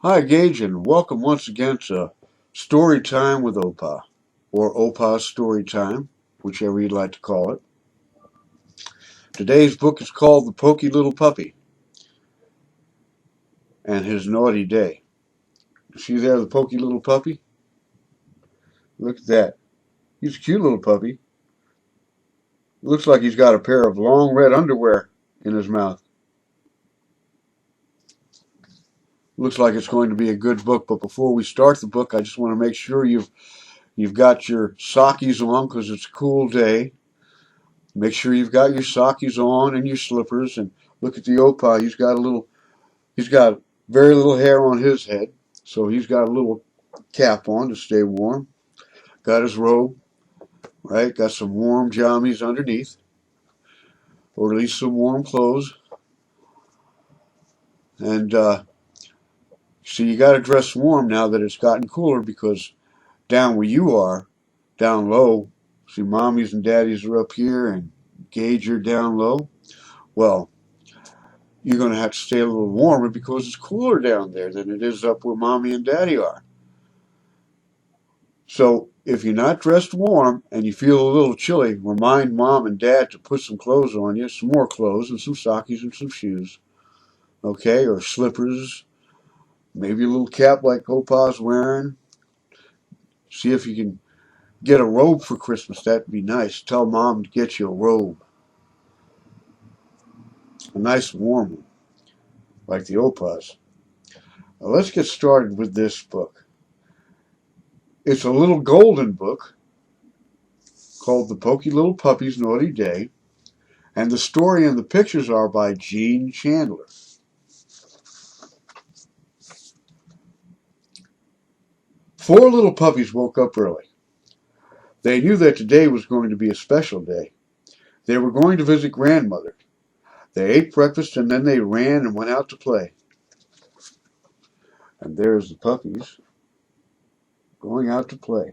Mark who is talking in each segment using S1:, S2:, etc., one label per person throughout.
S1: Hi, Gage, and welcome once again to Story Time with Opa, or Opa'S Story Time, whichever you'd like to call it. Today's book is called The Pokey Little Puppy and His Naughty Day. See there, the pokey little puppy? Look at that. He's a cute little puppy. Looks like he's got a pair of long red underwear in his mouth. Looks like it's going to be a good book, but before we start the book, I just want to make sure you've got your sockies on because it's a cool day. Make sure you've got your sockies on and your slippers. And look at the Opa. He's got very little hair on his head, so he's got a little cap on to stay warm. Got his robe, right? Got some warm jammies underneath, or at least some warm clothes. And so you got to dress warm now that it's gotten cooler because down where you are, down low, see, mommies and daddies are up here, and Gage, you're down low. Well, you're going to have to stay a little warmer because it's cooler down there than it is up where mommy and daddy are. So if you're not dressed warm and you feel a little chilly, remind mom and dad to put some clothes on you, some more clothes and some sockies and some shoes, okay, or slippers, maybe a little cap like Opa'S wearing. See if you can get a robe for Christmas. That'd be nice. Tell mom to get you a robe, a nice warm one, like the Opa'S. Now let's get started with this book. It's a little golden book called The Pokey Little Puppy's Naughty Day, and the story and the pictures are by Gene Chandler. Four little puppies woke up early. They knew that today was going to be a special day. They were going to visit grandmother. They ate breakfast and then they ran and went out to play. And there's the puppies going out to play.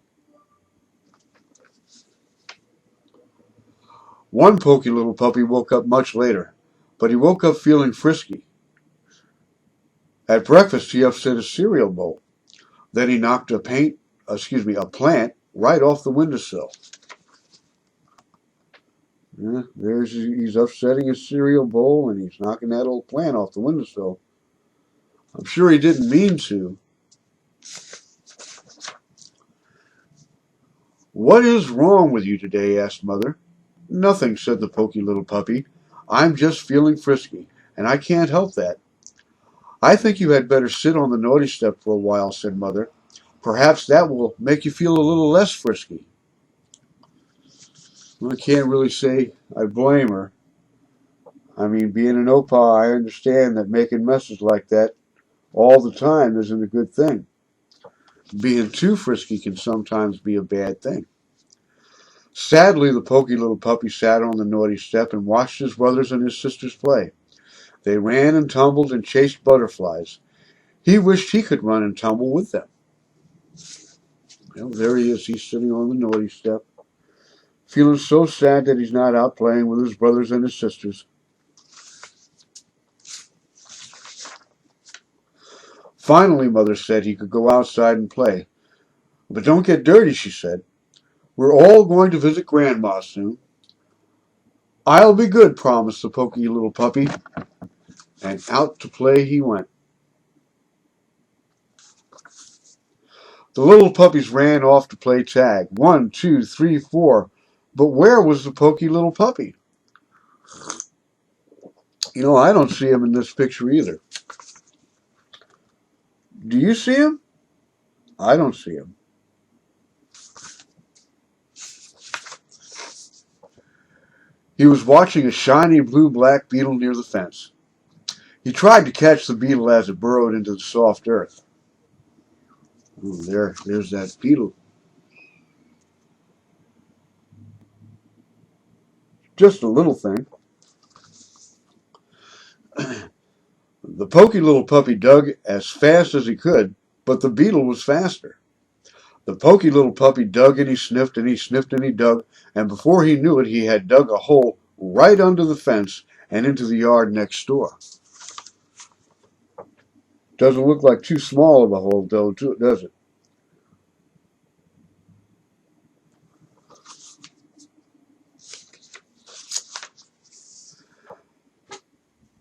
S1: One pokey little puppy woke up much later, but he woke up feeling frisky. At breakfast, he upset a cereal bowl. Then he knocked a plant right off the windowsill. Yeah, he's upsetting his cereal bowl and he's knocking that old plant off the windowsill. I'm sure he didn't mean to. What is wrong with you today? Asked Mother. Nothing, said the pokey little puppy. I'm just feeling frisky, and I can't help that. I think you had better sit on the naughty step for a while, said Mother. Perhaps that will make you feel a little less frisky. Well, I can't really say I blame her. I mean, being an Opa, I understand that making messes like that all the time isn't a good thing. Being too frisky can sometimes be a bad thing. Sadly, the pokey little puppy sat on the naughty step and watched his brothers and his sisters play. They ran and tumbled and chased butterflies. He wished he could run and tumble with them. Well, there he is. He's sitting on the naughty step, feeling so sad that he's not out playing with his brothers and his sisters. Finally, Mother said he could go outside and play. But don't get dirty, she said. We're all going to visit Grandma soon. I'll be good, promised the pokey little puppy, and out to play he went. The little puppies ran off to play tag. 1, 2, 3, 4. But where was the pokey little puppy? I don't see him in this picture either. Do you see him? I don't see him. He was watching a shiny blue-black beetle near the fence. He tried to catch the beetle as it burrowed into the soft earth. Oh, there's that beetle. Just a little thing. The pokey little puppy dug as fast as he could, but the beetle was faster. The pokey little puppy dug and he sniffed and he sniffed and he dug, and before he knew it, he had dug a hole right under the fence and into the yard next door. Doesn't look like too small of a hole, though, does it?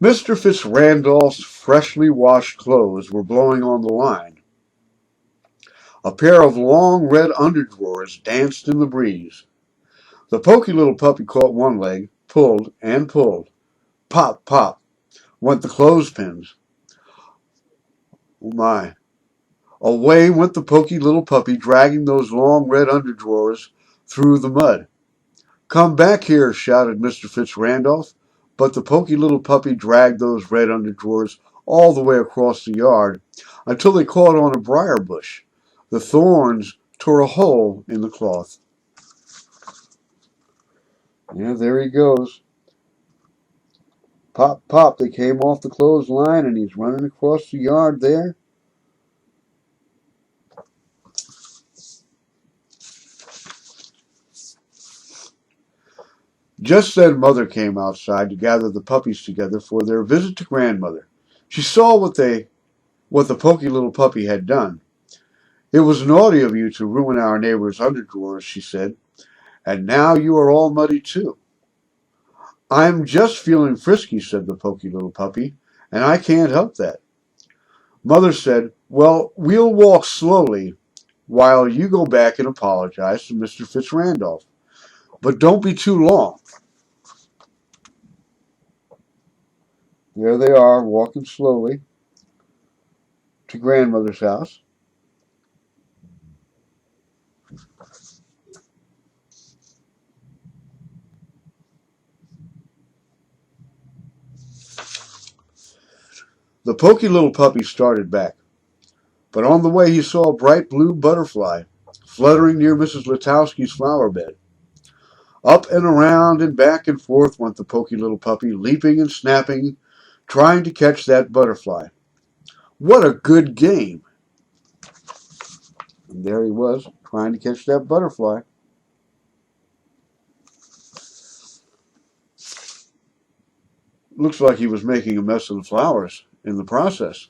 S1: Mr. Fitzrandolph's freshly washed clothes were blowing on the line. A pair of long red underdrawers danced in the breeze. The poky little puppy caught one leg, pulled and pulled. Pop, pop, went the clothespins. Oh my. Away went the poky little puppy, dragging those long red underdrawers through the mud. Come back here, shouted Mr. Fitzrandolph, but the poky little puppy dragged those red underdrawers all the way across the yard until they caught on a briar bush. The thorns tore a hole in the cloth. Yeah, there he goes. Pop, pop, they came off the clothesline and he's running across the yard there. Just then Mother came outside to gather the puppies together for their visit to Grandmother. She saw what the poky little puppy had done. It was naughty of you to ruin our neighbor's underdrawers, she said, and now you are all muddy too. I'm just feeling frisky, said the poky little puppy, and I can't help that. Mother said, well, we'll walk slowly while you go back and apologize to Mr. Fitzrandolph. But don't be too long. There they are, walking slowly to Grandmother's house. The poky little puppy started back, but on the way he saw a bright blue butterfly fluttering near Mrs. Letowski's flower bed. Up and around and back and forth went the poky little puppy, leaping and snapping, trying to catch that butterfly. What a good game! And there he was, trying to catch that butterfly. Looks like he was making a mess of the flowers in the process.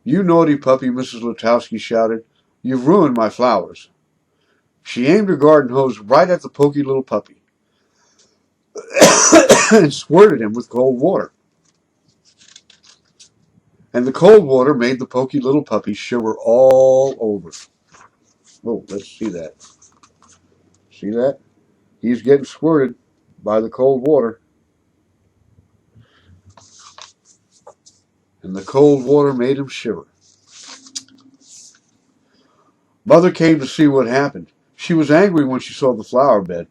S1: You naughty puppy, Mrs. Letowski shouted. You've ruined my flowers. She aimed her garden hose right at the poky little puppy and squirted him with cold water. And the cold water made the poky little puppy shiver all over. Oh, let's see that. See that? He's getting squirted by the cold water. And the cold water made him shiver. Mother came to see what happened. She was angry when she saw the flower bed.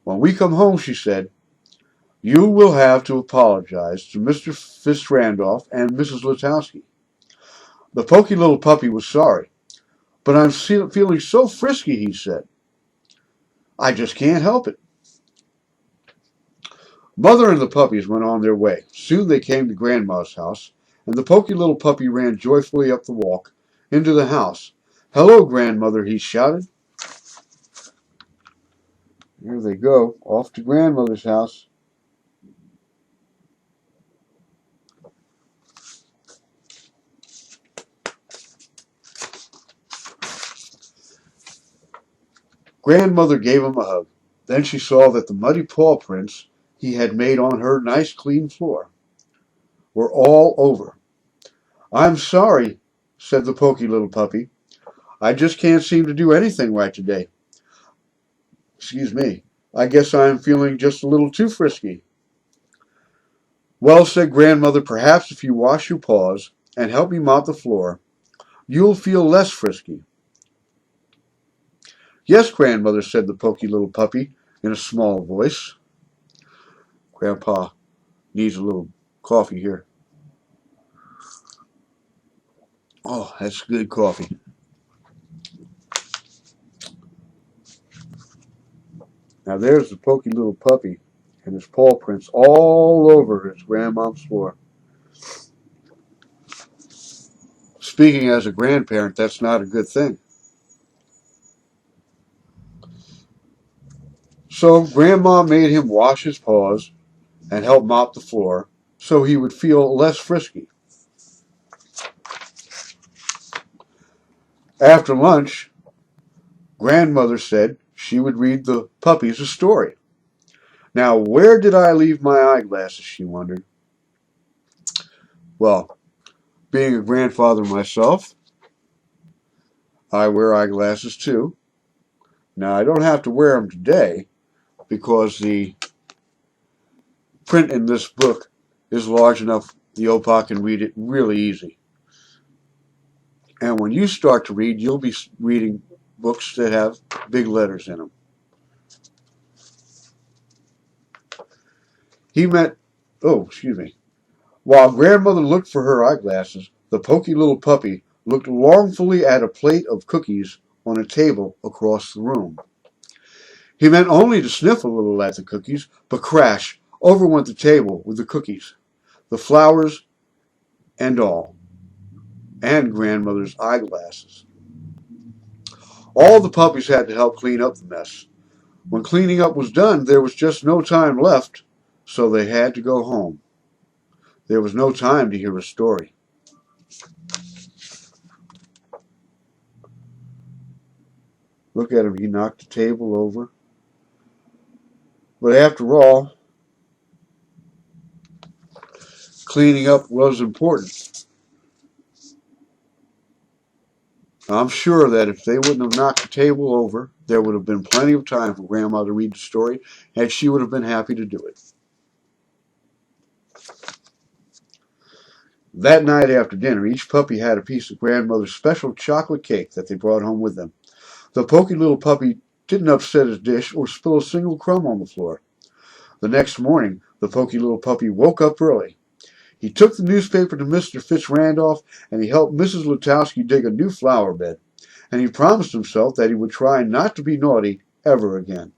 S1: When we come home, she said, you will have to apologize to Mr. Fitzrandolph and Mrs. Letowski. The poky little puppy was sorry. But I'm feeling so frisky, he said. I just can't help it. Mother and the puppies went on their way. Soon they came to Grandma's house, and the poky little puppy ran joyfully up the walk into the house. Hello, Grandmother, he shouted. Here they go, off to Grandmother's house. Grandmother gave him a hug. Then she saw that the muddy paw prints he had made on her nice clean floor were all over. I'm sorry, said the poky little puppy. I just can't seem to do anything right today. Excuse me. I guess I'm feeling just a little too frisky. Well, said Grandmother, perhaps if you wash your paws and help me mop the floor, you'll feel less frisky. Yes, Grandmother, said the poky little puppy in a small voice. Grandpa needs a little coffee here. Oh, that's good coffee. Now there's the poky little puppy and his paw prints all over his grandmom's floor. Speaking as a grandparent, that's not a good thing. So Grandma made him wash his paws and help mop the floor so he would feel less frisky. After lunch, grandmother said she would read the puppies a story. Now, where did I leave my eyeglasses, she wondered. Well, being a grandfather myself, I wear eyeglasses too. Now, I don't have to wear them today because the print in this book is large enough the Opa can read it really easy. And when you start to read, you'll be reading books that have big letters in them. He met, oh, excuse me. While grandmother looked for her eyeglasses, the Pokey little puppy looked longfully at a plate of cookies on a table across the room. He meant only to sniff a little at the cookies, but crash, over went the table with the cookies, the flowers and all, and grandmother's eyeglasses. All the puppies had to help clean up the mess. When cleaning up was done, there was just no time left, so they had to go home. There was no time to hear a story. Look at him, he knocked the table over. But after all, cleaning up was important. I'm sure that if they wouldn't have knocked the table over, there would have been plenty of time for Grandma to read the story, and she would have been happy to do it. That night after dinner, each puppy had a piece of Grandmother's special chocolate cake that they brought home with them. The Pokey little puppy didn't upset his dish or spill a single crumb on the floor. The next morning, the Pokey little puppy woke up early. He took the newspaper to Mr. Fitzrandolph, and he helped Mrs. Lutowski dig a new flower bed. And he promised himself that he would try not to be naughty ever again.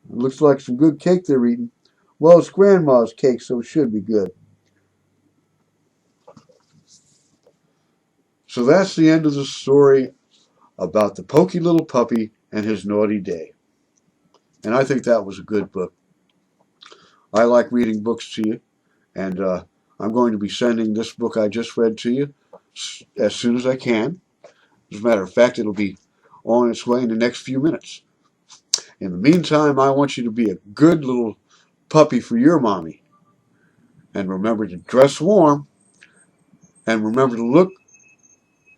S1: It looks like some good cake they're eating. Well, it's Grandma's cake, so it should be good. So that's the end of the story about the Pokey little puppy and his naughty day. And I think that was a good book. I like reading books to you, and I'm going to be sending this book I just read to you as soon as I can. As a matter of fact, it'll be on its way in the next few minutes. In the meantime, I want you to be a good little puppy for your mommy. And remember to dress warm. And remember to look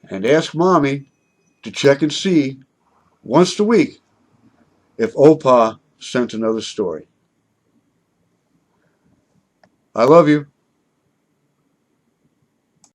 S1: and ask mommy to check and see once a week if Opa sent another story. I love you.